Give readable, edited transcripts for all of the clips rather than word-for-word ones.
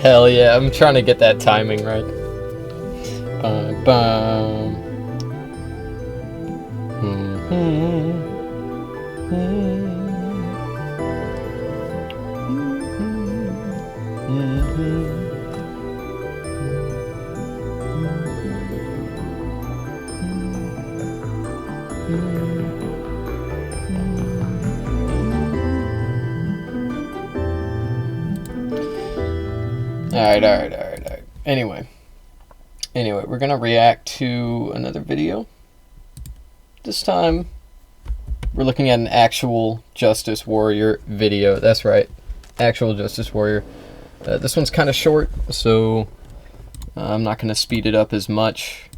Hell yeah, I'm trying to get that timing right. Bum, bum. Alright. Anyway, we're gonna react to another video. This time, we're looking at an actual Justice Warrior video. That's right, actual Justice Warrior. This one's kind of short, so I'm not gonna speed it up as much.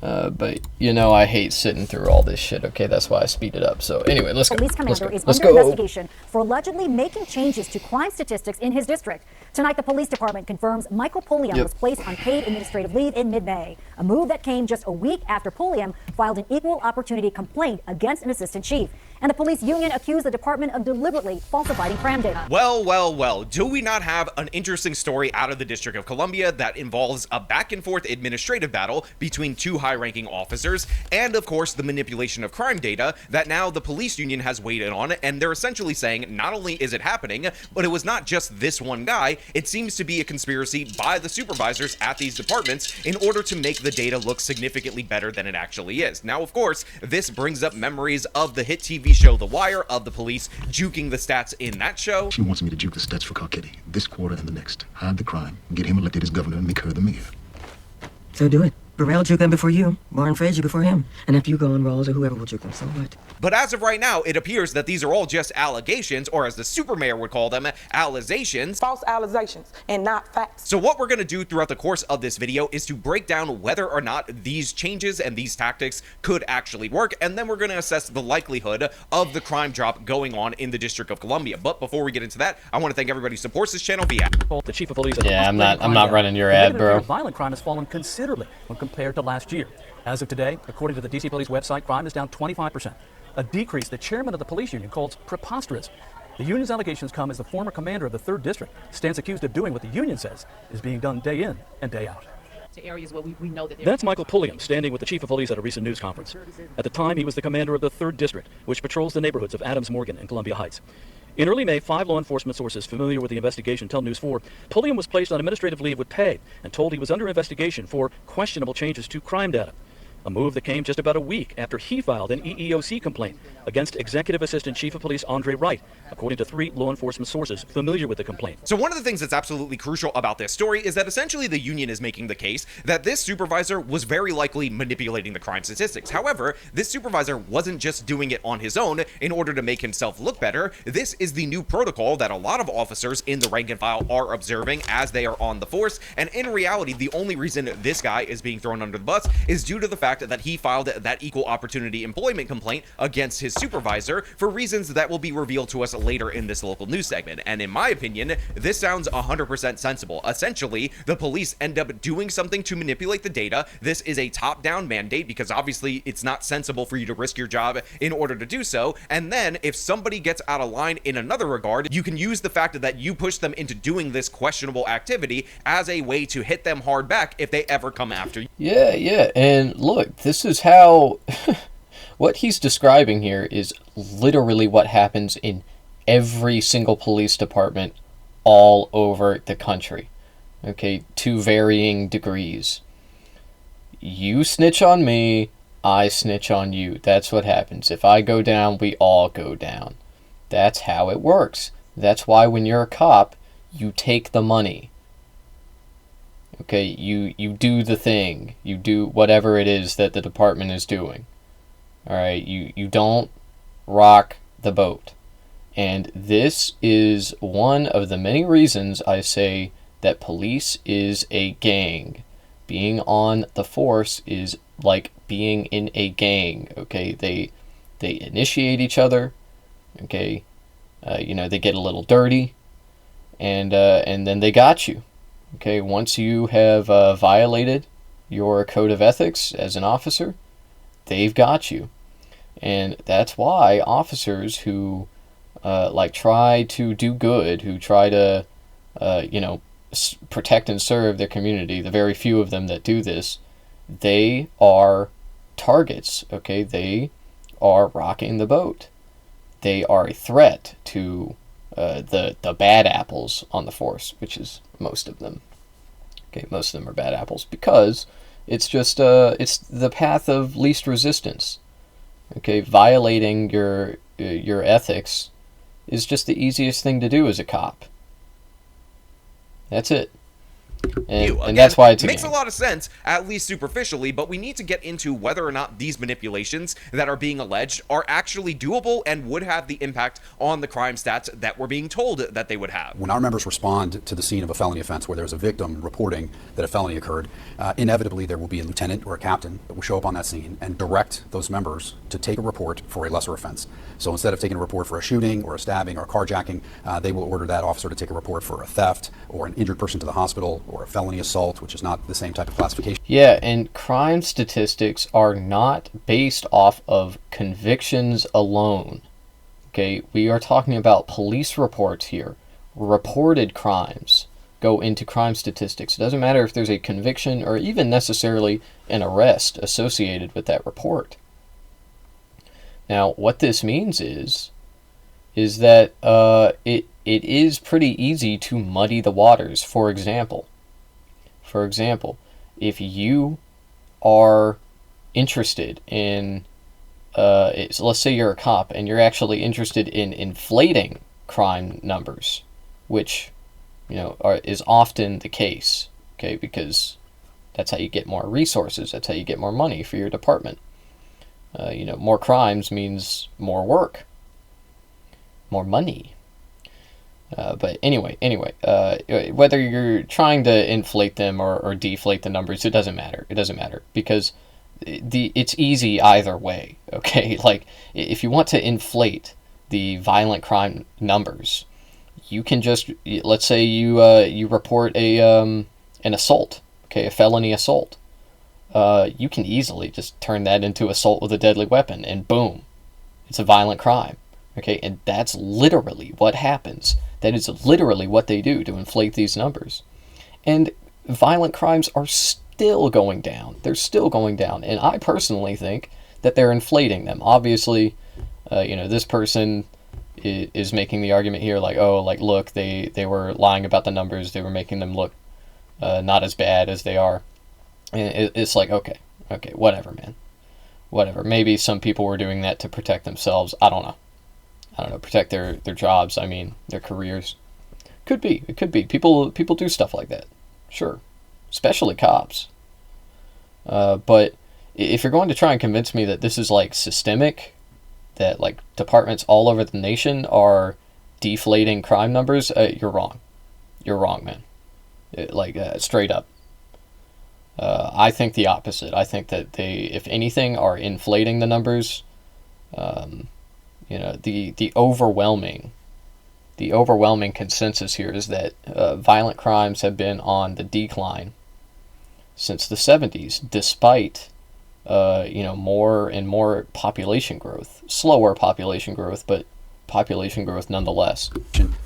But you know I hate sitting through all this shit, okay? That's why I speed it up. So anyway, let's go. Police commander is under investigation for allegedly making changes to crime statistics in his district. Tonight, the police department confirms Michael Pulliam was placed on paid administrative leave in mid-May, a move that came just a week after Pulliam filed an equal opportunity complaint against an assistant chief. And the police union accused the department of deliberately falsifying crime data. Well, do we not have an interesting story out of the District of Columbia that involves a back-and-forth administrative battle between two high-ranking officers, and of course the manipulation of crime data that now the police union has weighed in on, and they're essentially saying not only is it happening, but it was not just this one guy, it seems to be a conspiracy by the supervisors at these departments in order to make the data look significantly better than it actually is. Now, of course, this brings up memories of the hit TV show The Wire, of the police juking the stats in that show. She wants me to juke the stats for Carcetti this quarter and the next. Hide the crime, get him elected as governor, and make her the mayor. So do it. Burrell juke them before you. Warren Frazier before him. And after you go on Rawls or whoever will juke them, so what? But as of right now, it appears that these are all just allegations, or as the super mayor would call them, alizations. False allegations and not facts. So what we're going to do throughout the course of this video is to break down whether or not these changes and these tactics could actually work, and then we're going to assess the likelihood of the crime drop going on in the District of Columbia. But before we get into that, I want to thank everybody who supports this channel via the chief of police. Yeah, I'm not running your ad, bro. Violent crime has fallen considerably when compared to last year. As of today, according to the DC Police website, crime is down 25%. A decrease the chairman of the police union calls preposterous. The union's allegations come as the former commander of the 3rd District stands accused of doing what the union says is being done day in and day out. To areas where we know that That's Michael Pulliam standing with the chief of police at a recent news conference. At the time, he was the commander of the 3rd District, which patrols the neighborhoods of Adams Morgan and Columbia Heights. In early May, 5 law enforcement sources familiar with the investigation tell News 4 Pulliam was placed on administrative leave with pay and told he was under investigation for questionable changes to crime data. A move that came just about a week after he filed an EEOC complaint against Executive Assistant Chief of Police Andre Wright, according to 3 law enforcement sources familiar with the complaint. So one of the things that's absolutely crucial about this story is that essentially the union is making the case that this supervisor was very likely manipulating the crime statistics. However, this supervisor wasn't just doing it on his own in order to make himself look better. This is the new protocol that a lot of officers in the rank and file are observing as they are on the force, and in reality, the only reason this guy is being thrown under the bus is due to the fact that he filed that equal opportunity employment complaint against his supervisor for reasons that will be revealed to us later in this local news segment. And in my opinion, this sounds 100% sensible. Essentially, the police end up doing something to manipulate the data. This is a top-down mandate because obviously it's not sensible for you to risk your job in order to do so. And then if somebody gets out of line in another regard, you can use the fact that you push them into doing this questionable activity as a way to hit them hard back if they ever come after you. Yeah, and look, this is how what he's describing here is literally what happens in every single police department all over the country, okay, to varying degrees. You snitch on me, I snitch on you. That's what happens. If I go down, we all go down. That's how it works. That's why when you're a cop, you take the money. Okay, you do the thing. You do whatever it is that the department is doing. Alright, you don't rock the boat. And this is one of the many reasons I say that police is a gang. Being on the force is like being in a gang, okay? They initiate each other, okay? They get a little dirty, and then they got you. Okay, once you have violated your code of ethics as an officer, they've got you. And that's why officers who try to do good, who try to protect and serve their community, the very few of them that do this, they are targets, okay? They are rocking the boat. They are a threat to the bad apples on the force, which is most of them. Okay, most of them are bad apples because it's just it's the path of least resistance. Okay, violating your ethics is just the easiest thing to do as a cop. That's it. And that's why it's makes a lot of sense, at least superficially, but we need to get into whether or not these manipulations that are being alleged are actually doable and would have the impact on the crime stats that we're being told that they would have. When our members respond to the scene of a felony offense where there's a victim reporting that a felony occurred, inevitably there will be a lieutenant or a captain that will show up on that scene and direct those members to take a report for a lesser offense. So instead of taking a report for a shooting or a stabbing or a carjacking, they will order that officer to take a report for a theft or an injured person to the hospital or a felony assault, which is not the same type of classification. Yeah, and crime statistics are not based off of convictions alone. Okay, we are talking about police reports here. Reported crimes go into crime statistics. It doesn't matter if there's a conviction or even necessarily an arrest associated with that report. Now, what this means is that it is pretty easy to muddy the waters. For example, if you are interested in, let's say you're a cop and you're actually interested in inflating crime numbers, which is often the case, okay, because that's how you get more resources, that's how you get more money for your department. More crimes means more work, more money. But anyway, whether you're trying to inflate them or deflate the numbers, it doesn't matter. It doesn't matter because it's easy either way. Okay, like if you want to inflate the violent crime numbers, you can just, let's say you report an assault, okay, a felony assault. You can easily just turn that into assault with a deadly weapon, and boom, it's a violent crime. Okay, and that's literally what happens. That is literally what they do to inflate these numbers. And violent crimes are still going down. They're still going down. And I personally think that they're inflating them. Obviously, this person is making the argument here like, look, they were lying about the numbers. They were making them look not as bad as they are. And it's like, okay, whatever, man. Whatever. Maybe some people were doing that to protect themselves. I don't know, protect their jobs, their careers. Could be. It could be. People do stuff like that. Sure. Especially cops. But if you're going to try and convince me that this is like systemic, that like departments all over the nation are deflating crime numbers, you're wrong. You're wrong, man. Straight up. I think the opposite. I think that they, if anything, are inflating the numbers. The overwhelming consensus here is that violent crimes have been on the decline since the 70s, despite more and more population growth, slower population growth, but population growth nonetheless.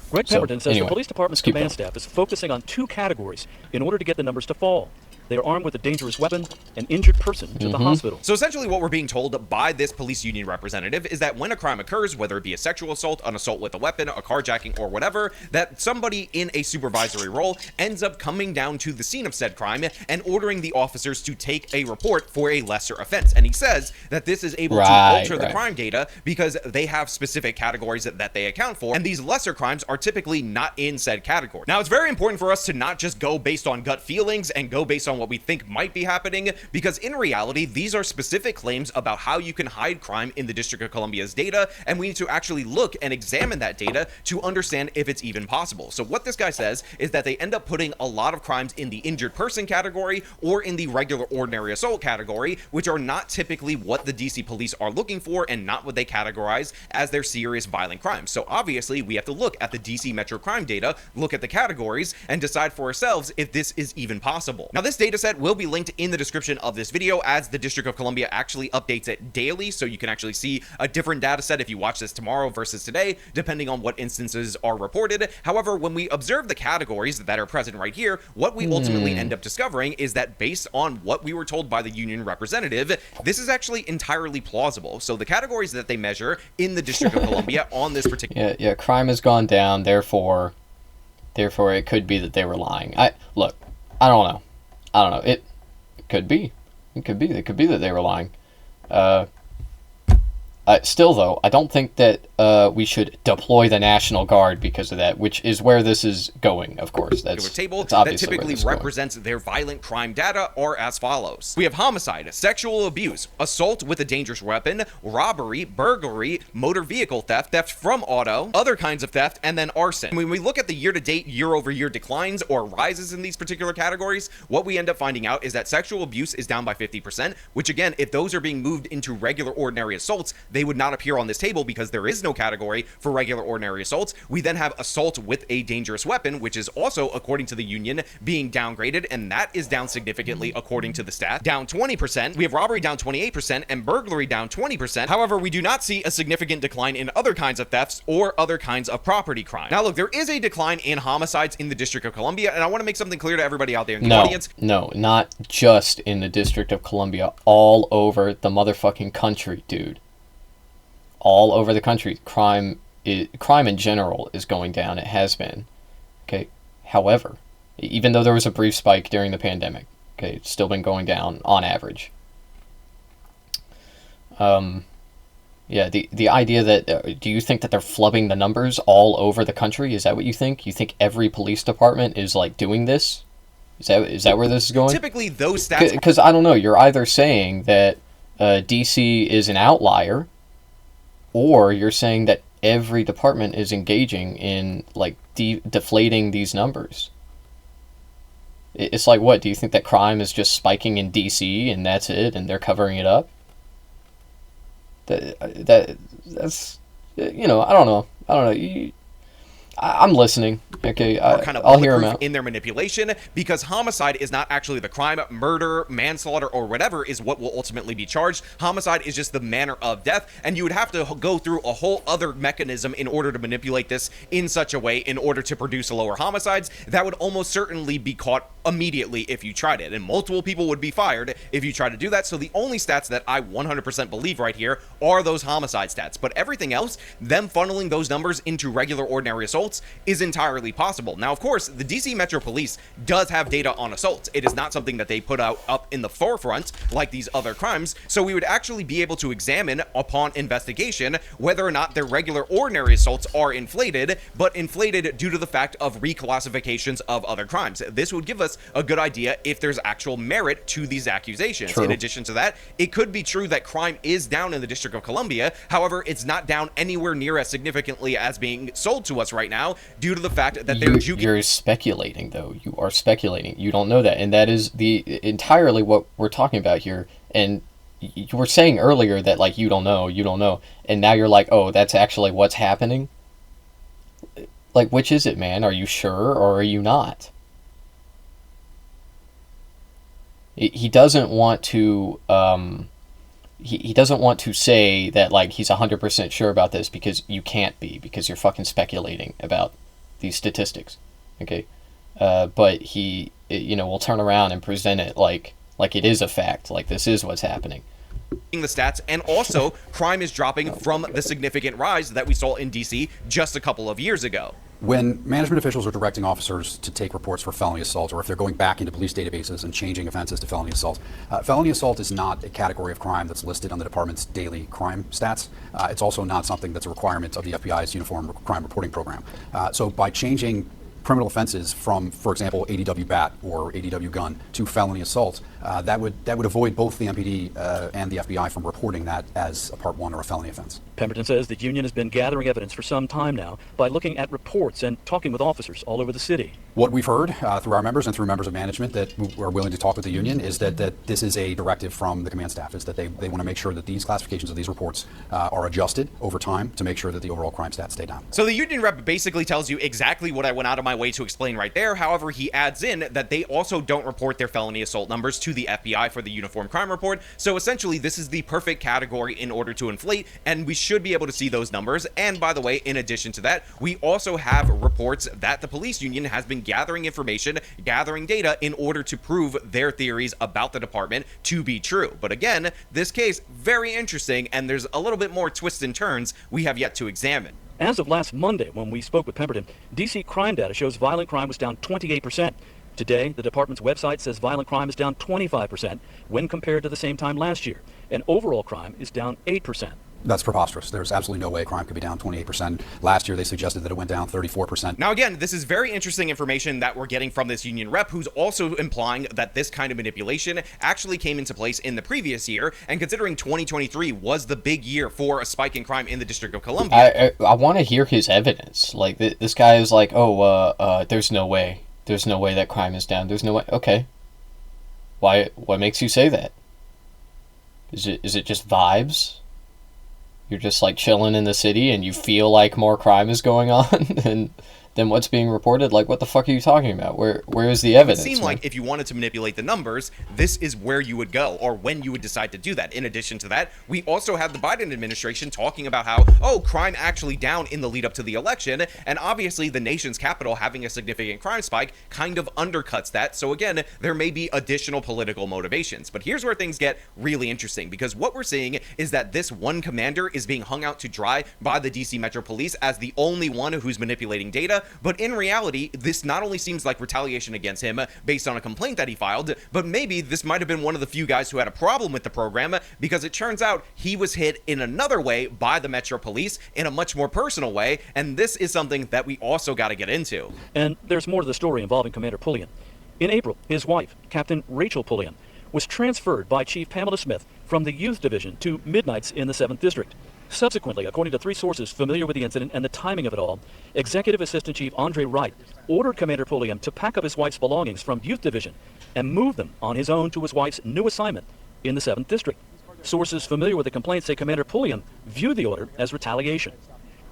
Greg Pemberton says the police department's command staff is focusing on two categories in order to get the numbers to fall. They are armed with a dangerous weapon, an injured person to the hospital. So essentially what we're being told by this police union representative is that when a crime occurs, whether it be a sexual assault, an assault with a weapon, a carjacking, or whatever, that somebody in a supervisory role ends up coming down to the scene of said crime and ordering the officers to take a report for a lesser offense. And he says that this is able to alter the crime data because they have specific categories that they account for, and these lesser crimes are typically not in said category. Now, it's very important for us to not just go based on gut feelings and go based on what we think might be happening, because in reality, these are specific claims about how you can hide crime in the District of Columbia's data, and we need to actually look and examine that data to understand if it's even possible. So what this guy says is that they end up putting a lot of crimes in the injured person category or in the regular ordinary assault category, which are not typically what the DC police are looking for and not what they categorize as their serious violent crimes. So obviously, we have to look at the DC Metro crime data, look at the categories, and decide for ourselves if this is even possible. Now, this data data set will be linked in the description of this video, as the District of Columbia actually updates it daily, so you can actually see a different data set if you watch this tomorrow versus today, depending on what instances are reported. However, when we observe the categories that are present right here, what we ultimately end up discovering is that based on what we were told by the union representative, this is actually entirely plausible. So the categories that they measure in the District of Columbia on this particular... Yeah, crime has gone down, therefore it could be that they were lying. I don't know. It could be. It could be that they were lying. Still, though, I don't think that we should deploy the National Guard because of that, which is where this is going, of course. That's table that's that typically represents their violent crime data are as follows. We have homicide, sexual abuse, assault with a dangerous weapon, robbery, burglary, motor vehicle theft, theft from auto, other kinds of theft, and then arson. When we look at the year-to-date, year-over-year declines or rises in these particular categories, what we end up finding out is that sexual abuse is down by 50%, which again, if those are being moved into regular ordinary assaults, they would not appear on this table because there is no category for regular ordinary assaults. We then have assault with a dangerous weapon, which is also, according to the union, being downgraded, and that is down significantly according to the stat, down 20%. We have robbery down 28% and burglary down 20%. However, we do not see a significant decline in other kinds of thefts or other kinds of property crime. Now look, there is a decline in homicides in the District of Columbia, and I want to make something clear to everybody out there in the audience. No, not just in the District of Columbia, all over the motherfucking country, dude. All over the country, crime in general is going down. It has been. Okay. However, even though there was a brief spike during the pandemic, okay, it's still been going down on average. Yeah, the idea that do you think that they're flubbing the numbers all over the country? Is that what you think? You think every police department is like doing this? Is that where this is going? Typically, those stats. Because I don't know. You're either saying that DC is an outlier, or you're saying that every department is engaging in, like, deflating these numbers. It's like, what? Do you think that crime is just spiking in D.C. and that's it, and they're covering it up? That's, you know, I don't know. I'm listening. Okay, I'll hear them out. In their manipulation, because homicide is not actually the crime. Murder, manslaughter, or whatever is what will ultimately be charged. Homicide is just the manner of death, and you would have to go through a whole other mechanism in order to manipulate this in such a way in order to produce a lower homicides. That would almost certainly be caught immediately if you tried it, and multiple people would be fired if you try to do that. So the only stats that I 100% believe right here are those homicide stats, but everything else, them funneling those numbers into regular ordinary assaults, is entirely possible. Now, of course, the DC Metro Police does have data on assaults. It is not something that they put out up in the forefront like these other crimes, so we would actually be able to examine upon investigation whether or not their regular ordinary assaults are inflated, but inflated due to the fact of reclassifications of other crimes. This would give us a good idea if there's actual merit to these accusations. True. In addition to that, it could be true that crime is down in the District of Columbia. However, it's not down anywhere near as significantly as being sold to us right now, due to the fact that they're juking. You're speculating, though. You are speculating. You don't know that, and that is entirely what we're talking about here. And you were saying earlier that, like, you don't know, and now you're like, oh, that's actually what's happening. Like, which is it, man? Are you sure or are you not? He doesn't want to. He doesn't want to say that, like, he's 100% sure about this, because you can't be, because you're fucking speculating about these statistics, okay? But he, you know, will turn around and present it like it is a fact, like this is what's happening. The stats, and also crime is dropping from the significant rise that we saw in DC just a couple of years ago. When management officials are directing officers to take reports for felony assault, or if they're going back into police databases and changing offenses to felony assault is not a category of crime that's listed on the department's daily crime stats. It's also not something that's a requirement of the FBI's Uniform Crime Reporting Program. So by changing criminal offenses from, for example, ADW bat or ADW gun to felony assault, that would avoid both the MPD and the FBI from reporting that as a Part 1 or a felony offense. Pemberton says the union has been gathering evidence for some time now by looking at reports and talking with officers all over the city. What we've heard through our members and through members of management that are willing to talk with the union is that this is a directive from the command staff, is that they want to make sure that these classifications of these reports are adjusted over time to make sure that the overall crime stats stay down. So the union rep basically tells you exactly what I went out of my way to explain right there. However, he adds in that they also don't report their felony assault numbers to the FBI for the Uniform Crime Report. So essentially, this is the perfect category in order to inflate, and we should be able to see those numbers. And by the way, in addition to that, we also have reports that the police union has been gathering information, gathering data in order to prove their theories about the department to be true. But again, this case, very interesting, and there's a little bit more twists and turns we have yet to examine. As of last Monday, when we spoke with Pemberton, DC crime data shows violent crime was down 28%. Today, the department's website says violent crime is down 25% when compared to the same time last year, and overall crime is down 8%. That's preposterous. There's absolutely no way crime could be down 28%. Last year, they suggested that it went down 34%. Now, again, this is very interesting information that we're getting from this union rep, who's also implying that this kind of manipulation actually came into place in the previous year. And considering 2023 was the big year for a spike in crime in the District of Columbia, I want to hear his evidence. Like, this guy is like, there's no way. There's no way that crime is down. There's no way. Okay. Why? What makes you say that? Is it just vibes? You're just like chilling in the city and you feel like more crime is going on than what's being reported? Like, what the fuck are you talking about? Where is the evidence? It seemed like if you wanted to manipulate the numbers, this is where you would go, or when you would decide to do that. In addition to that, we also have the Biden administration talking about how, crime actually down in the lead up to the election, and obviously the nation's capital having a significant crime spike kind of undercuts that. So again, there may be additional political motivations. But here's where things get really interesting, because what we're seeing is that this one commander is being hung out to dry by the DC Metro Police as the only one who's manipulating data. But in reality, this not only seems like retaliation against him based on a complaint that he filed, but maybe this might have been one of the few guys who had a problem with the program, because it turns out he was hit in another way by the Metro Police in a much more personal way, and this is something that we also got to get into. And there's more to the story involving Commander Pulliam. In April, his wife, Captain Rachel Pulliam, was transferred by Chief Pamela Smith from the Youth Division to Midnights in the 7th District. Subsequently, according to 3 sources familiar with the incident and the timing of it all, Executive Assistant Chief Andre Wright ordered Commander Pulliam to pack up his wife's belongings from Youth Division and move them on his own to his wife's new assignment in the 7th District. Sources familiar with the complaint say Commander Pulliam viewed the order as retaliation.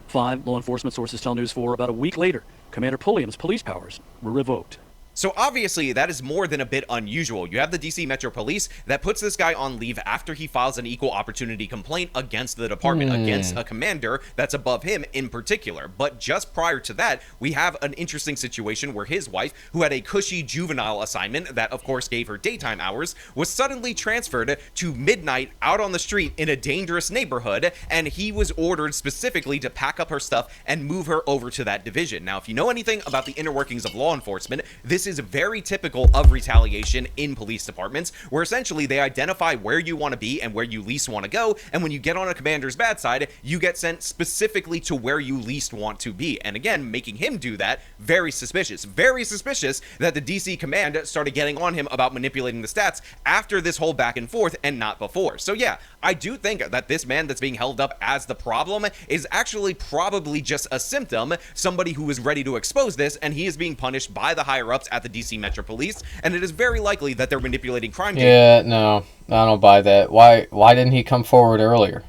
5 law enforcement sources tell News 4 about a week later, Commander Pulliam's police powers were revoked. So obviously that is more than a bit unusual. You have the DC Metro Police that puts this guy on leave after he files an equal opportunity complaint against the department, against a commander that's above him in particular. But just prior to that, we have an interesting situation where his wife, who had a cushy juvenile assignment that of course gave her daytime hours, was suddenly transferred to midnight out on the street in a dangerous neighborhood, and he was ordered specifically to pack up her stuff and move her over to that division. Now, if you know anything about the inner workings of law enforcement, this is very typical of retaliation in police departments, where essentially they identify where you want to be and where you least want to go, and when you get on a commander's bad side, you get sent specifically to where you least want to be. And again, making him do that, very suspicious. Very suspicious that the DC command started getting on him about manipulating the stats after this whole back and forth and not before. So yeah, I do think that this man that's being held up as the problem is actually probably just a symptom, somebody who is ready to expose this, and he is being punished by the higher-ups at the DC Metro Police, and it is very likely that they're manipulating crime data. Yeah, no, I don't buy that. Why didn't he come forward earlier?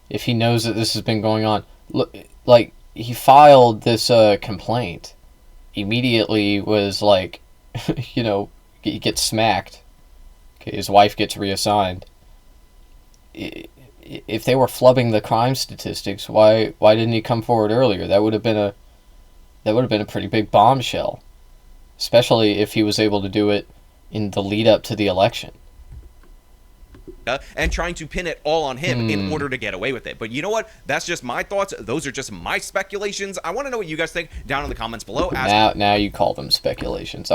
If he knows that this has been going on. Look, like, he filed this complaint, immediately was like, you know, he gets smacked. Okay, his wife gets reassigned. If they were flubbing the crime statistics, why didn't he come forward earlier? That would have been a pretty big bombshell, especially if he was able to do it in the lead up to the election. And trying to pin it all on him in order to get away with it. But you know what? That's just my thoughts. Those are just my speculations. I want to know what you guys think down in the comments below. Now you call them speculations.